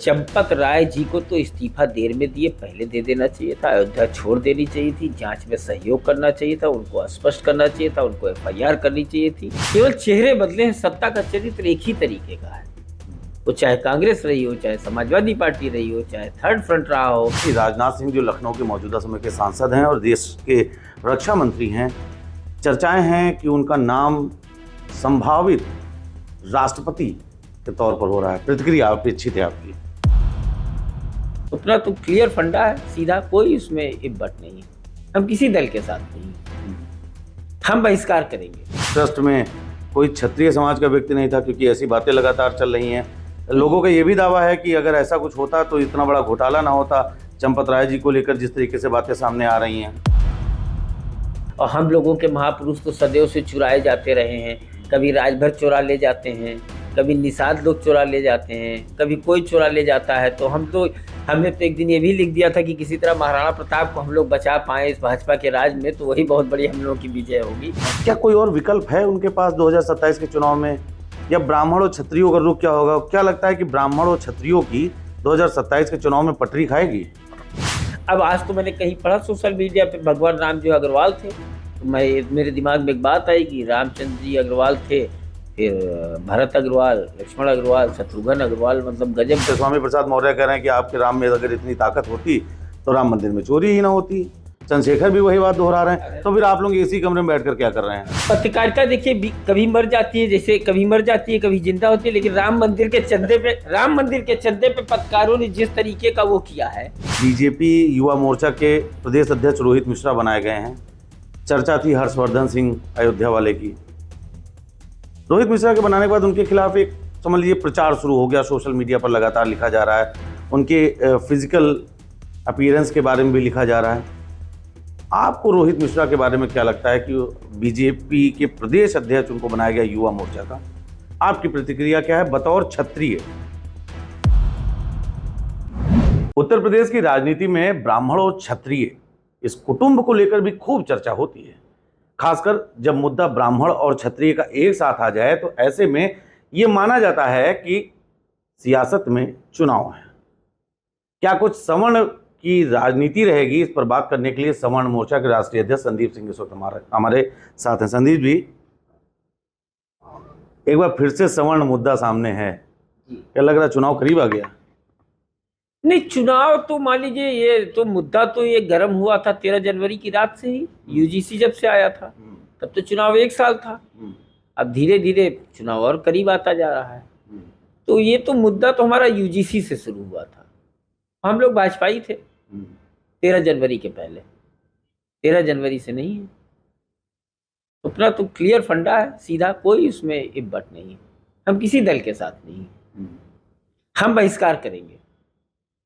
चंपत राय जी को तो इस्तीफा देर में दिए पहले दे देना चाहिए था। अयोध्या छोड़ देनी चाहिए थी, जांच में सहयोग करना चाहिए था, उनको स्पष्ट करना चाहिए था, उनको एफआईआर करनी चाहिए थी। केवल चेहरे बदले हैं, सत्ता का चरित्र एक ही तरीके का है। वो चाहे कांग्रेस रही हो, चाहे समाजवादी पार्टी रही हो, चाहे थर्ड फ्रंट रहा हो। राजनाथ सिंह जो लखनऊ के मौजूदा समय के सांसद हैं और देश के रक्षा मंत्री हैं, चर्चाएं हैं कि उनका नाम संभावित राष्ट्रपति के तौर पर हो रहा है। प्रतिक्रिया अपेक्षित है आपकी? उतना तो क्लियर फंडा है, सीधा, कोई उसमें इब्बट नहीं है। हम किसी दल के साथ नहीं, हम बहिष्कार करेंगे। ट्रस्ट में कोई क्षत्रिय समाज का व्यक्ति नहीं था, क्योंकि ऐसी बातें लगातार चल रही हैं। लोगों का ये भी दावा है कि अगर ऐसा कुछ होता तो इतना बड़ा घोटाला ना होता, चंपत राय जी को लेकर जिस तरीके से बातें सामने आ रही हैं। और हम लोगों के महापुरुष तो सदैव से चुराए जाते रहे हैं। कभी राजभर चुरा ले जाते हैं, कभी निषाद लोग चुरा ले जाते हैं, कभी कोई चुरा ले जाता है। तो हमने तो एक दिन ये भी लिख दिया था कि किसी तरह महाराणा प्रताप को हम लोग बचा पाएं इस भाजपा के राज में, तो वही बहुत बड़ी हम लोगों की विजय होगी। क्या कोई और विकल्प है उनके पास 2027 के चुनाव में, या ब्राह्मण और क्षत्रियों का रुख क्या होगा? क्या लगता है कि ब्राह्मण और क्षत्रियों की 2027 के चुनाव में पटरी खाएगी? अब आज तो मैंने कहीं पढ़ा सोशल मीडिया पे, भगवान राम जो अग्रवाल थे, तो मेरे दिमाग में एक बात आई कि रामचंद्र जी अग्रवाल थे, फिर भरत अग्रवाल, लक्ष्मण अग्रवाल, शत्रुघ्न अग्रवाल, मतलब गजब। स्वामी प्रसाद मौर्य कह रहे हैं कि आपके राम में अगर इतनी ताकत होती तो राम मंदिर में चोरी ही ना होती। चंद्रशेखर भी वही बात दोहरा रहे हैं। तो फिर आप लोग इसी कमरे में बैठकर क्या कर रहे हैं? पत्रकारिता देखिए, कभी मर जाती है, जैसे कभी मर जाती है, कभी जिंदा होती है। लेकिन राम मंदिर के चंदे पे पत्रकारों ने जिस तरीके का वो किया है। बीजेपी युवा मोर्चा के प्रदेश अध्यक्ष रोहित मिश्रा बनाए गए हैं। चर्चा थी हर्षवर्धन सिंह अयोध्या वाले की। रोहित मिश्रा के बनाने के बाद उनके खिलाफ एक समझ लीजिए प्रचार शुरू हो गया। सोशल मीडिया पर लगातार लिखा जा रहा है, उनके फिजिकल अपीयरेंस के बारे में भी लिखा जा रहा है। आपको रोहित मिश्रा के बारे में क्या लगता है कि बीजेपी के प्रदेश अध्यक्ष उनको बनाया गया युवा मोर्चा का? आपकी प्रतिक्रिया क्या है बतौर क्षत्रिय? उत्तर प्रदेश की राजनीति में ब्राह्मण और क्षत्रिय इस कुटुंब को लेकर भी खूब चर्चा होती है, खासकर जब मुद्दा ब्राह्मण और क्षत्रिय का एक साथ आ जाए। तो ऐसे में यह माना जाता है कि सियासत में चुनाव है। क्या कुछ सवर्ण की राजनीति रहेगी? इस पर बात करने के लिए सवर्ण मोर्चा के राष्ट्रीय अध्यक्ष संदीप सिंह इस वक्त हमारे साथ हैं। संदीप जी, एक बार फिर से सवर्ण मुद्दा सामने है, क्या लग रहा है चुनाव करीब आ गया? नहीं, चुनाव तो मान लीजिए, ये तो मुद्दा तो ये गर्म हुआ था 13 जनवरी की रात से ही। यूजीसी जब से आया था तब तो चुनाव 1 साल था। अब धीरे धीरे चुनाव और करीब आता जा रहा है। तो ये तो मुद्दा तो हमारा यूजीसी से शुरू हुआ था। हम लोग भाजपाई थे 13 जनवरी के पहले, 13 जनवरी से नहीं है। उतना तो क्लियर फंडा है, सीधा, कोई उसमें इब्बट नहीं है। हम किसी दल के साथ नहीं, हम बहिष्कार करेंगे।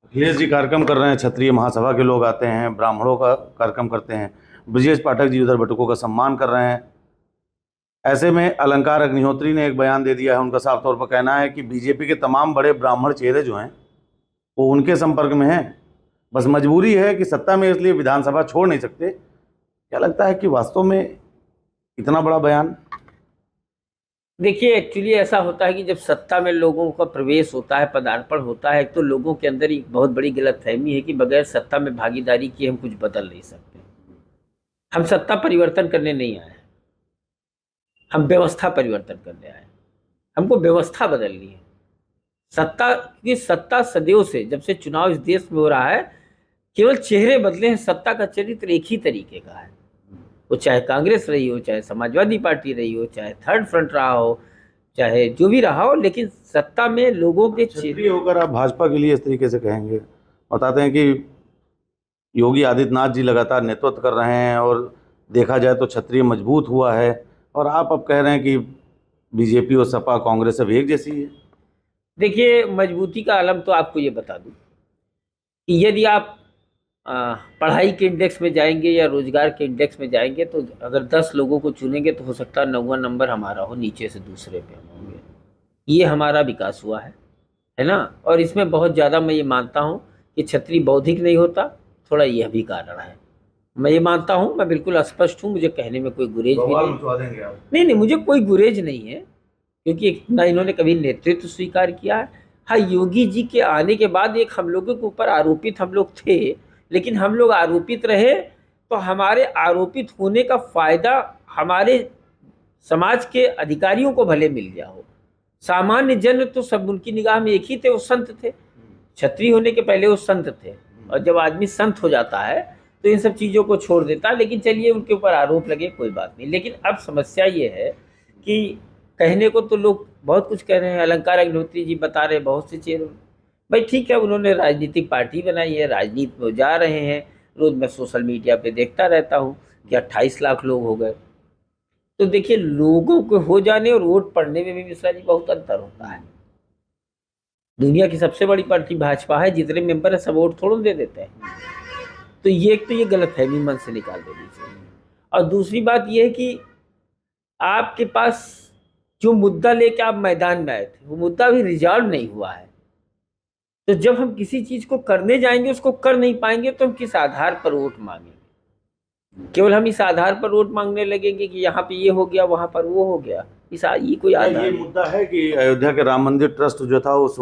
अखिलेश जी कार्यक्रम कर रहे हैं, क्षत्रिय महासभा के लोग आते हैं, ब्राह्मणों का कार्यक्रम करते हैं, ब्रजेश पाठक जी उधर बटुकों का सम्मान कर रहे हैं। ऐसे में अलंकार अग्निहोत्री ने एक बयान दे दिया है। उनका साफ तौर पर कहना है कि बीजेपी के तमाम बड़े ब्राह्मण चेहरे जो हैं वो उनके संपर्क में हैं, बस मजबूरी है कि सत्ता में, इसलिए विधानसभा छोड़ नहीं सकते। क्या लगता है कि वास्तव में इतना बड़ा बयान? देखिए, एक्चुअली ऐसा होता है कि जब सत्ता में लोगों का प्रवेश होता है, पदार्पण होता है, तो लोगों के अंदर एक बहुत बड़ी गलतफहमी है कि बगैर सत्ता में भागीदारी किए हम कुछ बदल नहीं सकते। हम सत्ता परिवर्तन करने नहीं आए, हम व्यवस्था परिवर्तन करने आए। हमको व्यवस्था बदलनी है। सत्ता की सत्ता सदैव से, जब से चुनाव इस देश में हो रहा है, केवल चेहरे बदले हैं, सत्ता का चरित्र एक ही तरीके का है। वो चाहे कांग्रेस रही हो, चाहे समाजवादी पार्टी रही हो, चाहे थर्ड फ्रंट रहा हो, चाहे जो भी रहा हो, लेकिन सत्ता में लोगों के क्षत्रिय होकर आप भाजपा के लिए इस तरीके से कहेंगे? बताते हैं कि योगी आदित्यनाथ जी लगातार नेतृत्व कर रहे हैं और देखा जाए तो क्षत्रिय मजबूत हुआ है, और आप अब कह रहे हैं कि बीजेपी और सपा कांग्रेस अब एक जैसी है। देखिए, मजबूती का आलम तो आपको ये बता दूं कि यदि आप पढ़ाई के इंडेक्स में जाएंगे या रोजगार के इंडेक्स में जाएंगे, तो अगर 10 लोगों को चुनेंगे तो हो सकता है 9वां नंबर हमारा हो, नीचे से दूसरे पे हम होंगे। ये हमारा विकास हुआ है ना। और इसमें बहुत ज़्यादा मैं ये मानता हूँ कि क्षत्रिय बौद्धिक नहीं होता, थोड़ा यह भी कारण है। मैं ये मानता हूँ, मैं बिल्कुल स्पष्ट हूँ, मुझे कहने में कोई गुरेज भी नहीं, मुझे कोई गुरेज नहीं है, क्योंकि ना इन्होंने कभी नेतृत्व स्वीकार किया है। हाँ, योगी जी के आने के बाद एक हम लोगों के ऊपर आरोपित हम लोग थे, लेकिन हम लोग आरोपित रहे तो हमारे आरोपित होने का फायदा हमारे समाज के अधिकारियों को भले मिल गया हो। सामान्य जन तो सब उनकी निगाह में एक ही थे, वो संत थे। क्षत्रिय होने के पहले वो संत थे, और जब आदमी संत हो जाता है तो इन सब चीज़ों को छोड़ देता है। लेकिन चलिए, उनके ऊपर आरोप लगे, कोई बात नहीं। लेकिन अब समस्या ये है कि कहने को तो लोग बहुत कुछ कह रहे हैं, अलंकार अग्निहोत्री जी बता रहे हैं बहुत सी चीज़ें। भाई ठीक है, उन्होंने राजनीतिक पार्टी बनाई है, राजनीति में जा रहे हैं। रोज़ मैं सोशल मीडिया पे देखता रहता हूँ कि 28 लाख लोग हो गए। तो देखिए, लोगों को हो जाने और वोट पड़ने में भी मिश्रा जी बहुत अंतर होता है। दुनिया की सबसे बड़ी पार्टी भाजपा है, जितने मेंबर है सब वोट थोड़ा दे देते हैं। तो ये गलतफहमी मन से निकाल देनी चाहिए। और दूसरी बात ये है कि आपके पास जो मुद्दा लेके आप मैदान में आए थे, वो मुद्दा अभी रिजॉल्व नहीं हुआ है। तो जब हम किसी चीज को करने जाएंगे, उसको कर नहीं पाएंगे, तो हम किस आधार पर वोट मांगेंगे? केवल हम इस आधार पर वोट मांगने लगेंगे कि यहाँ पे ये हो गया, वहां पर वो हो गया। ये कोई आधार ये नहीं। मुद्दा है कि अयोध्या के राम मंदिर ट्रस्ट जो था, उस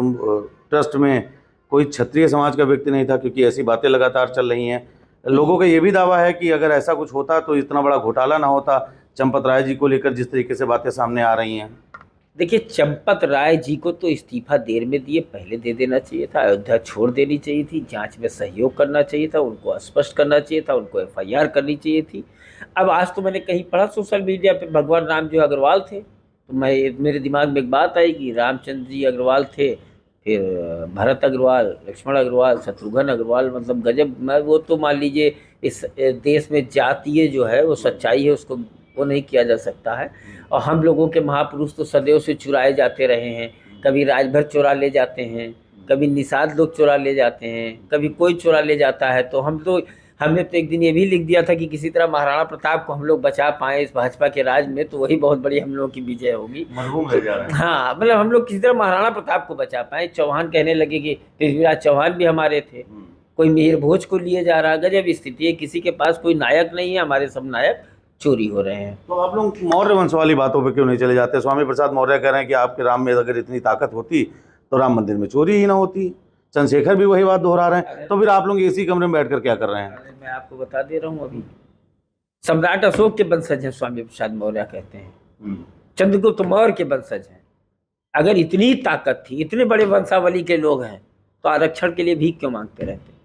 ट्रस्ट में कोई क्षत्रिय समाज का व्यक्ति नहीं था, क्योंकि ऐसी बातें लगातार चल रही हैं। लोगों का ये भी दावा है कि अगर ऐसा कुछ होता तो इतना बड़ा घोटाला ना होता, चंपत राय जी को लेकर जिस तरीके से बातें सामने आ रही हैं। देखिए, चंपत राय जी को तो इस्तीफा देर में दिए, पहले दे देना चाहिए था। अयोध्या छोड़ देनी चाहिए थी, जांच में सहयोग करना चाहिए था, उनको स्पष्ट करना चाहिए था, उनको एफआईआर करनी चाहिए थी। अब आज तो मैंने कहीं पढ़ा सोशल मीडिया पे, भगवान राम जो अग्रवाल थे, तो मेरे दिमाग में एक बात आई कि रामचंद्र जी अग्रवाल थे, फिर भरत अग्रवाल, लक्ष्मण अग्रवाल, शत्रुघ्न अग्रवाल, मतलब गजब। मैं वो तो मान लीजिए, इस देश में जातीय जो है वो सच्चाई है, उसको वो नहीं किया जा सकता है। और हम लोगों के महापुरुष तो सदैव से चुराए जाते रहे हैं। कभी राजभर चुरा ले जाते हैं, कभी निषाद लोग चुरा ले जाते हैं, कभी कोई चुरा ले जाता है। तो हमने तो एक दिन ये भी लिख दिया था कि किसी तरह महाराणा प्रताप को हम लोग बचा पाएँ इस भाजपा के राज में, तो वही बहुत बड़ी हम लोगों की विजय होगी। मरहूम रह जा रहे हैं। हाँ, मतलब हम लोग किसी तरह महाराणा प्रताप को बचा पाए। चौहान कहने लगे कि पृथ्वीराज चौहान भी हमारे थे, कोई मिहिर भोज को लिए जा रहा। गजब स्थिति है, किसी के पास कोई नायक नहीं है, हमारे सब नायक चोरी हो रहे हैं। तो आप लोग मौर्य वंश वाली बातों पे क्यों नहीं चले जाते? स्वामी प्रसाद मौर्य कह रहे हैं कि आपके राम में अगर इतनी ताकत होती तो राम मंदिर में चोरी ही ना होती। चंद्रशेखर भी वही बात दोहरा रहे हैं। तो फिर आप लोग इसी कमरे में बैठकर क्या कर रहे हैं? अरे मैं आपको बता दे रहा हूँ, अभी सम्राट अशोक के वंशज हैं स्वामी प्रसाद मौर्य कहते हैं, चंद्रगुप्त मौर्य के वंशज हैं। अगर इतनी ताकत थी, इतने बड़े वंशावली के लोग हैं, तो आरक्षण के लिए भीख क्यों मांगते रहते?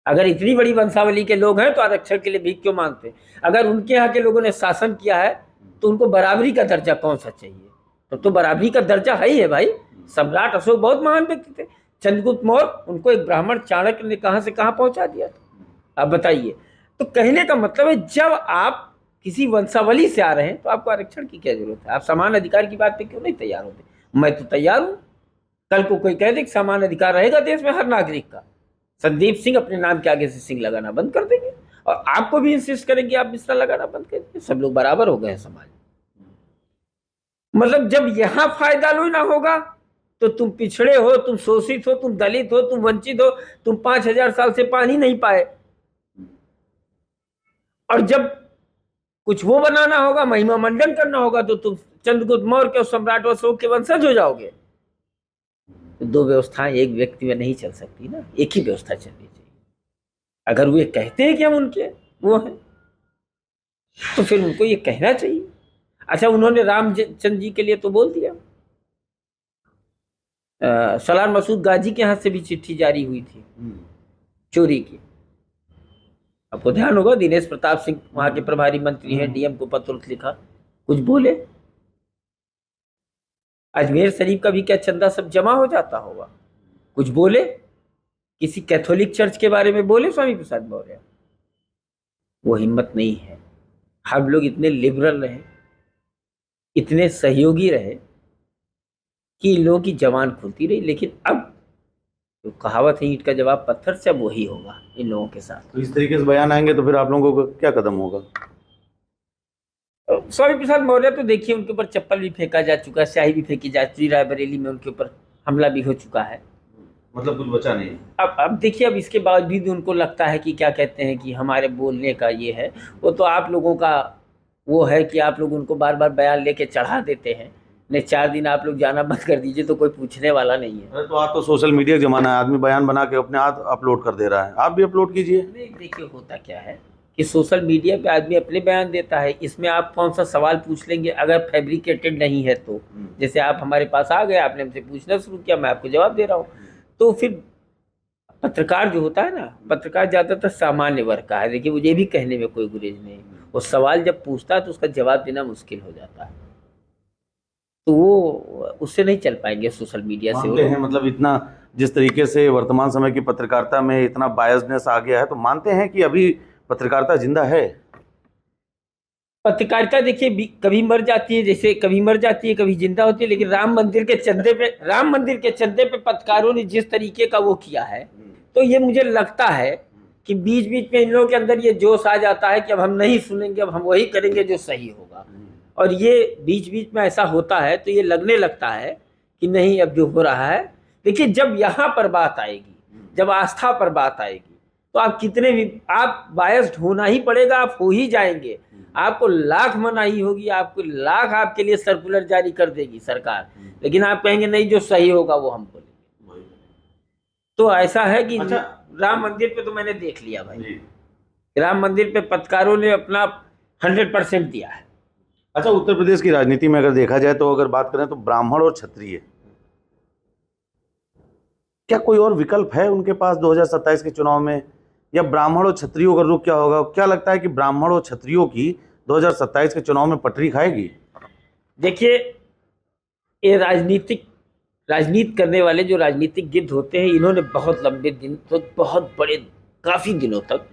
अगर इतनी बड़ी वंशावली के लोग हैं तो आरक्षण के लिए भीख क्यों मांगते? अगर उनके यहाँ के लोगों ने शासन किया है तो उनको बराबरी का दर्जा कौन सा चाहिए? तो बराबरी का दर्जा है ही है भाई। सम्राट अशोक बहुत महान व्यक्ति थे। चंद्रगुप्त मौर्य, उनको एक ब्राह्मण चाणक्य ने कहाँ से कहाँ पहुंचा दिया था, आप बताइए। तो कहने का मतलब है, जब आप किसी वंशावली से आ रहे हैं तो आपको आरक्षण की क्या जरूरत है? आप समान अधिकार की बात पे क्यों नहीं तैयार होते? मैं तो तैयार हूं। कल को कोई कह दे कि समान अधिकार रहेगा देश में हर नागरिक का, संदीप सिंह अपने नाम के आगे से सिंह लगाना बंद कर देंगे, और आपको भी इंसिस्ट करेंगे आप मिश्रा लगाना बंद कर देंगे। सब लोग बराबर हो गए हैं समाज। मतलब जब यहां फायदा लो ना होगा तो तुम पिछड़े हो, तुम शोषित हो, तुम दलित हो, तुम वंचित हो, तुम 5000 साल से पानी नहीं पाए। और जब कुछ वो बनाना होगा, महिमा मंडन करना होगा, तो तुम चंद्रगुप्त मौर्य के और सम्राट अशोक के वंशज हो जाओगे। तो दो व्यवस्थाएं एक व्यक्ति में नहीं चल सकती ना, एक ही व्यवस्था चलनी चाहिए। अगर वे कहते हैं कि हम उनके वो हैं, तो फिर उनको ये कहना चाहिए। अच्छा, उन्होंने रामचंद्र जी के लिए तो बोल दिया। सलार मसूद गाजी के हाथ से भी चिट्ठी जारी हुई थी चोरी की। आपको ध्यान होगा, दिनेश प्रताप सिंह वहां के प्रभारी मंत्री हैं, डीएम को पत्र लिखा, कुछ बोले। अजमेर शरीफ का भी क्या चंदा सब जमा हो जाता होगा, कुछ बोले? किसी कैथोलिक चर्च के बारे में बोले स्वामी प्रसाद मौर्य? वो हिम्मत नहीं है। हम लोग इतने लिबरल रहे, इतने सहयोगी रहे कि लोगों की जबान खुलती रही। लेकिन अब तो कहावत है, ईंट का जवाब पत्थर से, अब वही होगा इन लोगों के साथ। तो इस तरीके से बयान आएंगे तो फिर आप लोगों को क्या कदम होगा? स्वामी प्रसाद मौर्य तो देखिए, उनके ऊपर चप्पल भी फेंका जा चुका है, स्याही भी फेंकी जा चुकी, रायबरेली में उनके ऊपर हमला भी हो चुका है। मतलब कुछ बचा नहीं। अब देखिए, अब इसके बावजूद उनको लगता है कि क्या कहते हैं कि हमारे बोलने का ये है, वो तो आप लोगों का वो है कि आप लोग उनको बार बार बयान लेके चढ़ा देते हैं। नहीं 4 दिन आप लोग जाना बंद कर दीजिए तो कोई पूछने वाला नहीं है। अरे तो आज तो सोशल मीडिया का जमाना है, आदमी बयान बना के अपने आप अपलोड कर दे रहा है, आप भी अपलोड कीजिए। नहीं देखिए होता क्या है कि सोशल मीडिया पे आदमी अपने बयान देता है, इसमें आप कौन सा सवाल पूछ लेंगे अगर फैब्रिकेटेड नहीं है तो। जैसे आप हमारे पास आ गए, आपने हमसे पूछना शुरू किया, मैं आपको जवाब दे रहा हूँ। तो फिर पत्रकार जो होता है ना, पत्रकार ज़्यादातर सामान्य वर्ग का है। देखिए मुझे भी कहने में कोई गुरेज नहीं, वो सवाल जब पूछता है तो उसका जवाब देना मुश्किल हो जाता है, तो वो उससे नहीं चल पाएंगे सोशल मीडिया से। मानते हैं मतलब इतना जिस तरीके से वर्तमान समय की पत्रकारिता में इतना बायसनेस आ गया है, तो मानते हैं कि अभी पत्रकारिता जिंदा है? पत्रकारिता देखिए कभी मर जाती है, जैसे कभी मर जाती है कभी जिंदा होती है, लेकिन राम मंदिर के चंदे पे पत्रकारों ने जिस तरीके का वो किया है, तो ये मुझे लगता है कि बीच बीच में इन लोगों के अंदर ये जोश आ जाता है कि अब हम नहीं सुनेंगे, अब हम वही करेंगे जो सही होगा। और ये बीच बीच में ऐसा होता है तो ये लगने लगता है कि नहीं अब जो हो रहा है। देखिए जब यहाँ पर बात आएगी, जब आस्था पर बात आएगी, तो आप कितने भी आप बायस्ड होना ही पड़ेगा, आप हो ही जाएंगे। आपको लाख मनाही होगी, आपको लाख आपके लिए सर्कुलर जारी कर देगी सरकार, लेकिन आप कहेंगे नहीं जो सही होगा वो हम बोलेंगे। तो ऐसा है कि अच्छा। राम मंदिर पे तो मैंने देख लिया भाई, राम मंदिर पे पत्रकारों ने अपना 100% दिया है। अच्छा, उत्तर प्रदेश की राजनीति में अगर देखा जाए तो अगर बात करें तो ब्राह्मण और क्षत्रिय, क्या कोई और विकल्प है उनके पास 2027 के चुनाव में, या ब्राह्मण और क्षत्रियों का रुख क्या होगा? क्या लगता है कि ब्राह्मण और क्षत्रियों की 2027 के चुनाव में पटरी खाएगी? देखिए ये राजनीति करने वाले जो राजनीतिक गिद्ध होते हैं, इन्होंने बहुत लंबे दिन तक, बहुत बड़े काफी दिनों तक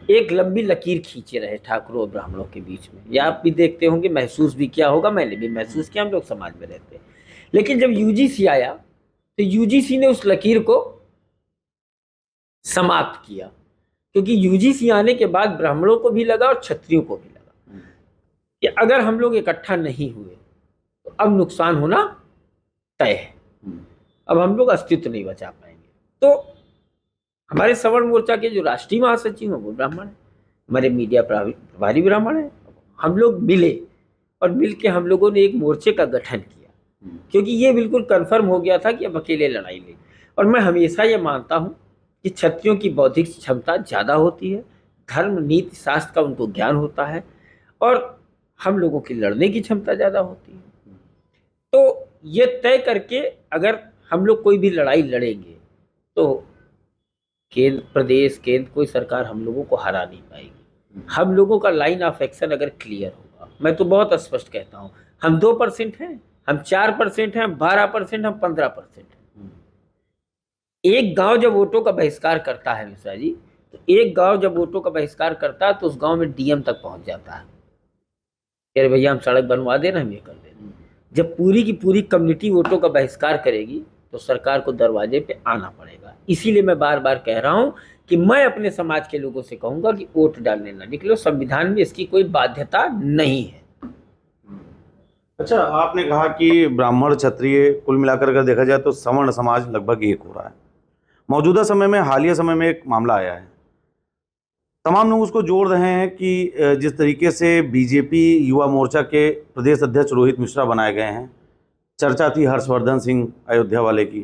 एक लंबी लकीर खींचे रहे ठाकुरों और ब्राह्मणों के बीच में। या आप भी देखते होंगे, महसूस भी किया होगा, मैंने भी महसूस किया, हम लोग समाज में रहते हैं। लेकिन जब यूजीसी आया तो यूजीसी ने उस लकीर को समाप्त किया, क्योंकि यूजीसी आने के बाद ब्राह्मणों को भी लगा और क्षत्रियों को भी लगा कि अगर हम लोग इकट्ठा नहीं हुए तो अब नुकसान होना तय है, अब हम लोग अस्तित्व नहीं बचा पाएंगे। तो हमारे सवर्ण मोर्चा के जो राष्ट्रीय महासचिव हैं वो ब्राह्मण है, हमारे मीडिया प्रभारी ब्राह्मण है। हम लोग मिले और मिल के हम लोगों ने एक मोर्चे का गठन किया, क्योंकि ये बिल्कुल कन्फर्म हो गया था कि अब अकेले लड़ाई ले। और मैं हमेशा ये मानता हूँ कि क्षत्रियों की बौद्धिक क्षमता ज़्यादा होती है, धर्म नीति शास्त्र का उनको ज्ञान होता है, और हम लोगों की लड़ने की क्षमता ज़्यादा होती है। तो ये तय करके अगर हम लोग कोई भी लड़ाई लड़ेंगे तो केंद्र प्रदेश केंद्र कोई सरकार हम लोगों को हरा नहीं पाएगी। हम लोगों का लाइन ऑफ एक्शन अगर क्लियर होगा, मैं तो बहुत स्पष्ट कहता हूँ, हम 2% हैं, हम 4% हैं, हम 12%, हम 15% हैं। एक गांव जब वोटों का बहिष्कार करता है मिश्रा जी, तो एक गांव जब वोटों का बहिष्कार करता है तो उस गांव में डीएम तक पहुंच जाता है, अरे भैया हम सड़क बनवा देना, हम ये कर देना। जब पूरी की पूरी कम्युनिटी वोटों का बहिष्कार करेगी तो सरकार को दरवाजे पे आना पड़ेगा। इसीलिए मैं बार बार कह रहा हूं कि मैं अपने समाज के लोगों से कहूंगा कि वोट डालने ना निकलो, संविधान में इसकी कोई बाध्यता नहीं है। अच्छा, आपने कहा कि ब्राह्मण क्षत्रिय कुल मिलाकर अगर देखा जाए तो सवर्ण समाज लगभग एक हो रहा है। मौजूदा समय में हालिया समय में एक मामला आया है, तमाम लोग उसको जोड़ रहे हैं कि जिस तरीके से बीजेपी युवा मोर्चा के प्रदेश अध्यक्ष रोहित मिश्रा बनाए गए हैं, चर्चा थी हर्षवर्धन सिंह अयोध्या वाले की।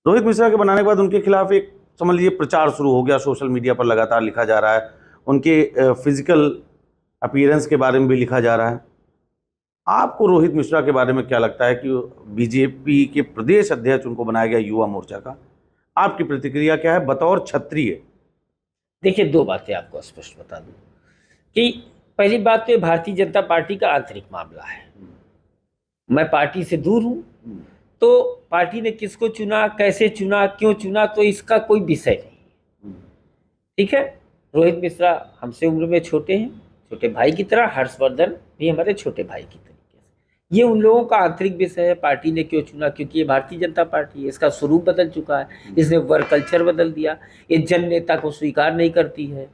रोहित मिश्रा के बनाने के बाद उनके खिलाफ एक समझ लीजिए प्रचार शुरू हो गया, सोशल मीडिया पर लगातार लिखा जा रहा है, उनके फिजिकल अपीयरेंस के बारे में भी लिखा जा रहा है। आपको रोहित मिश्रा के बारे में क्या लगता है कि बीजेपी के प्रदेश अध्यक्ष उनको बनाया गया युवा मोर्चा का, आपकी प्रतिक्रिया क्या है बतौर क्षत्रिय? देखिए 2 बातें आपको स्पष्ट बता दूं कि पहली बात तो भारतीय जनता पार्टी का आंतरिक मामला है। मैं पार्टी से दूर हूं, तो पार्टी ने किसको चुना, कैसे चुना, क्यों चुना, तो इसका कोई विषय नहीं। ठीक है, रोहित मिश्रा हमसे उम्र में छोटे हैं, छोटे भाई की तरह, हर्षवर्धन भी हमारे छोटे भाई की तरीके से। ये उन लोगों का आंतरिक विषय है, पार्टी ने क्यों चुना, क्योंकि ये भारतीय जनता पार्टी है, इसका स्वरूप बदल चुका है, इसने वर्क कल्चर बदल दिया, ये जन नेता को स्वीकार नहीं करती है।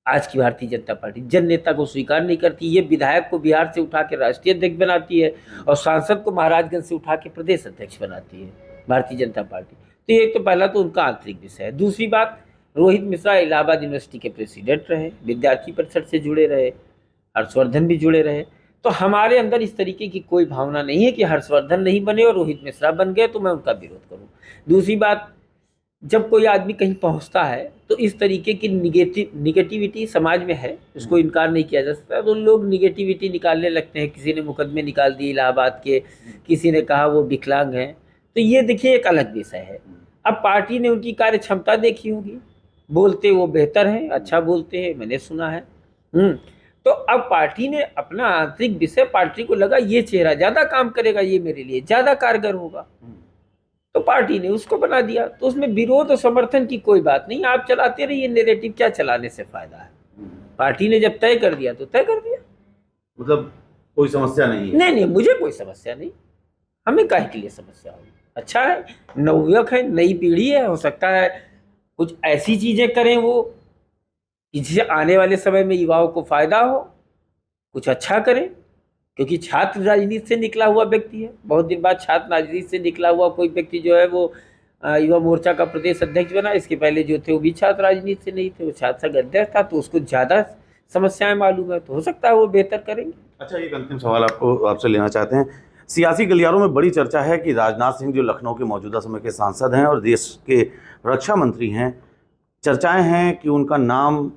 आज की भारतीय जनता पार्टी जन नेता को स्वीकार नहीं करती, ये विधायक को बिहार से उठा के राष्ट्रीय अध्यक्ष बनाती है और सांसद को महाराजगंज से उठा के प्रदेश अध्यक्ष बनाती है भारतीय जनता पार्टी। तो ये तो पहला तो उनका आंतरिक विषय है। दूसरी बात, रोहित मिश्रा इलाहाबाद यूनिवर्सिटी के प्रेसिडेंट रहे, विद्यार्थी परिषद से जुड़े रहे, हर्षवर्धन भी जुड़े रहे, तो हमारे अंदर इस तरीके की कोई भावना नहीं है कि हर्षवर्धन नहीं बने और रोहित मिश्रा बन गए तो मैं उनका विरोध करूं। दूसरी बात, जब कोई आदमी कहीं पहुंचता है तो इस तरीके की निगेटिविटी समाज में है, इसको इनकार नहीं किया जा सकता। तो लोग निगेटिविटी निकालने लगते हैं। किसी ने मुकदमे निकाल दिए इलाहाबाद के, किसी ने कहा वो विकलांग हैं, तो ये देखिए एक अलग विषय है। अब पार्टी ने उनकी कार्य क्षमता देखी होगी, बोलते वो बेहतर हैं, अच्छा बोलते हैं, मैंने सुना है। तो अब पार्टी ने अपना आंतरिक विषय, पार्टी को लगा ये चेहरा ज्यादा काम करेगा, ये मेरे लिए ज्यादा कारगर होगा, तो पार्टी ने उसको बना दिया। तो उसमें विरोध और समर्थन की कोई बात नहीं, आप चलाते रहिए नैरेटिव, क्या चलाने से फायदा है। पार्टी ने जब तय कर दिया तो तय कर दिया, मतलब कोई समस्या नहीं है। नहीं, मुझे कोई समस्या नहीं, हमें काहे के लिए समस्या होगी। अच्छा है, नवयुवक है, नई पीढ़ी है, हो सकता है कुछ ऐसी चीजें करें वो कि जिससे आने वाले समय में युवाओं को फायदा हो, कुछ अच्छा करें। क्योंकि छात्र राजनीति से निकला हुआ व्यक्ति है, बहुत दिन बाद छात्र राजनीति से निकला हुआ कोई व्यक्ति जो है वो युवा मोर्चा का प्रदेश अध्यक्ष बना। इसके पहले जो थे वो भी छात्र राजनीति से नहीं थे, वो छात्र संघ अध्यक्ष था, तो उसको ज़्यादा समस्याएं मालूम है, तो हो सकता है वो बेहतर करेंगे। अच्छा, एक अंतिम सवाल आपसे लेना चाहते हैं। सियासी गलियारों में बड़ी चर्चा है कि राजनाथ सिंह जो लखनऊ के मौजूदा समय के सांसद हैं और देश के रक्षा मंत्री हैं, चर्चाएं हैं कि उनका नाम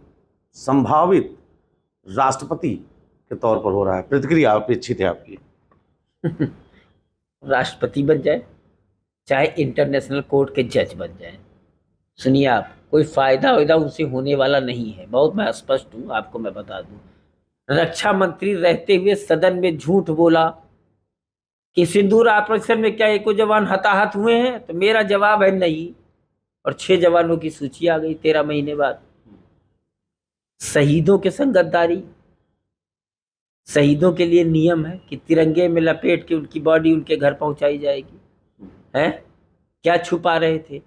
संभावित राष्ट्रपति के तौर पर हो रहा है। प्रतिक्रिया अपेक्षित है आपकी? राष्ट्रपति बन जाए, चाहे इंटरनेशनल कोर्ट के जज बन जाए, सुनिए आप, कोई फायदा वायदा उनसे होने वाला नहीं है। बहुत मैं स्पष्ट हूँ, आपको मैं बता दूं। रक्षा मंत्री रहते हुए सदन में झूठ बोला कि सिंदूर ऑपरेशन में क्या एको जवान हताहत हुए हैं, तो मेरा जवाब है नहीं। और 6 जवानों की सूची आ गई 13 महीने बाद। शहीदों के संग गद्दारी, शहीदों के लिए नियम है कि तिरंगे में लपेट के उनकी बॉडी उनके घर पहुंचाई जाएगी, है क्या छुपा रहे थे।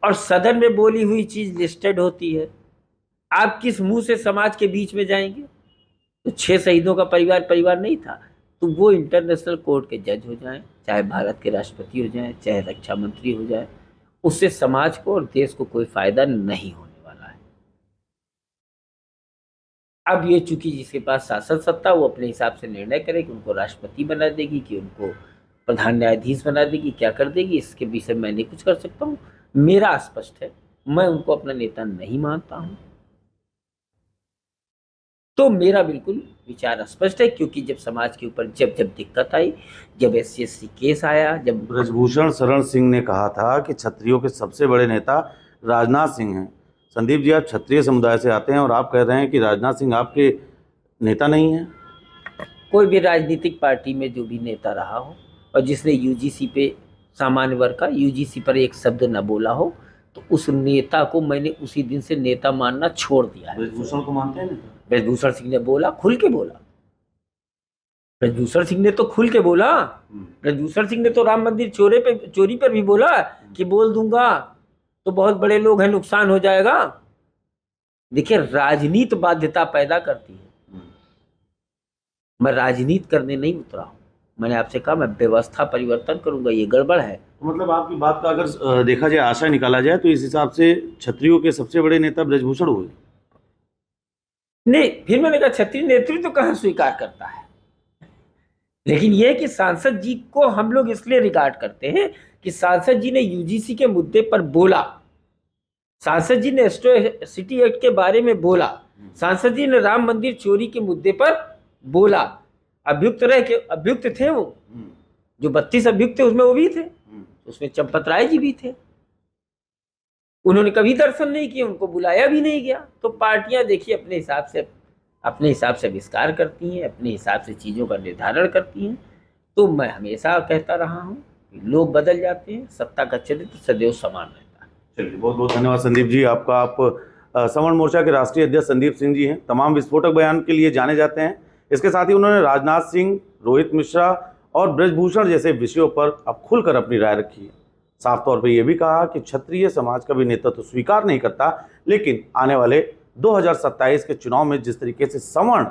और सदन में बोली हुई चीज लिस्टेड होती है, आप किस मुंह से समाज के बीच में जाएंगे। तो 6 शहीदों का परिवार नहीं था, तो वो इंटरनेशनल कोर्ट के जज हो जाएं, चाहे भारत के राष्ट्रपति हो जाएं, चाहे रक्षा मंत्री हो जाए, उससे समाज को और देश को कोई फायदा नहीं होने वाला है। अब ये चूंकि जिसके पास शासन सत्ता, वो अपने हिसाब से निर्णय करे कि उनको राष्ट्रपति बना देगी, कि उनको प्रधान न्यायाधीश बना देगी, क्या कर देगी, इसके विषय मैं नहीं कुछ कर सकता हूँ। मेरा स्पष्ट है, मैं उनको अपना नेता नहीं मानता हूँ। तो मेरा बिल्कुल विचार स्पष्ट है, क्योंकि जब समाज के ऊपर जब दिक्कत आई, जब SC केस आया, जब ब्रजभूषण शरण सिंह ने कहा था कि क्षत्रियों के सबसे बड़े नेता राजनाथ सिंह हैं। संदीप जी, आप क्षत्रिय समुदाय से आते हैं और आप कह रहे हैं कि राजनाथ सिंह आपके नेता नहीं हैं। कोई भी राजनीतिक पार्टी में जो भी नेता रहा हो और जिसने UGC पे, सामान्य वर्ग का UGC पर एक शब्द न बोला हो, तो उस नेता को मैंने उसी दिन से नेता मानना छोड़ दिया है। ब्रजभूषण को मानते हैं नेता? ब्रजभूषण सिंह ने बोला, खुल के बोला। ब्रजभूषण सिंह ने तो खुल के बोला। ब्रजभूषण सिंह ने तो राम मंदिर चोरी पर भी बोला कि बोल दूंगा तो बहुत बड़े लोग हैं, नुकसान हो जाएगा। देखिए, राजनीति बाध्यता पैदा करती है। मैं राजनीति करने नहीं उतरा हूं, मैंने आपसे कहा मैं व्यवस्था परिवर्तन करूंगा, ये गड़बड़ है। तो मतलब आपकी बात का अगर देखा जाए, आशय निकाला जाए, तो इस हिसाब से क्षत्रियों के सबसे बड़े नेता ब्रजभूषण हुए। नहीं, फिर मैंने कहा क्षत्रिय नेतृत्व तो कहाँ स्वीकार करता है, लेकिन यह कि सांसद जी को हम लोग इसलिए रिगार्ड करते हैं कि सांसद जी ने UGC के मुद्दे पर बोला, सांसद जी ने एट्रोसिटी एक्ट के बारे में बोला, सांसद जी ने राम मंदिर चोरी के मुद्दे पर बोला। अभियुक्त थे वो, जो 32 अभियुक्त थे उसमें वो भी थे, उसमें चंपत राय जी भी थे। उन्होंने कभी दर्शन नहीं किए, उनको बुलाया भी नहीं गया। तो पार्टियां देखिए अपने हिसाब से विस्तार करती हैं, अपने हिसाब से चीज़ों का निर्धारण करती हैं। तो मैं हमेशा कहता रहा हूँ कि लोग बदल जाते हैं, सत्ता का चरित्र सदैव समान रहता है। चलिए, बहुत बहुत धन्यवाद संदीप जी आपका। आप सवर्ण मोर्चा के राष्ट्रीय अध्यक्ष संदीप सिंह जी हैं। तमाम विस्फोटक बयान के लिए जाने जाते हैं। इसके साथ ही उन्होंने राजनाथ सिंह, रोहित मिश्रा और ब्रजभूषण जैसे विषयों पर अब खुलकर अपनी राय रखी है। साफ तौर पर यह भी कहा कि क्षत्रिय समाज का भी नेतृत्व तो स्वीकार नहीं करता, लेकिन आने वाले 2027 के चुनाव में जिस तरीके से सवर्ण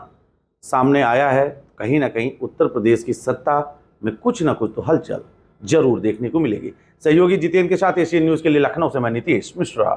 सामने आया है, कहीं ना कहीं उत्तर प्रदेश की सत्ता में कुछ ना कुछ तो हलचल जरूर देखने को मिलेगी। सहयोगी जितेंद्र के साथ एशियन न्यूज़ के लिए लखनऊ से मैं नीतीश मिश्रा।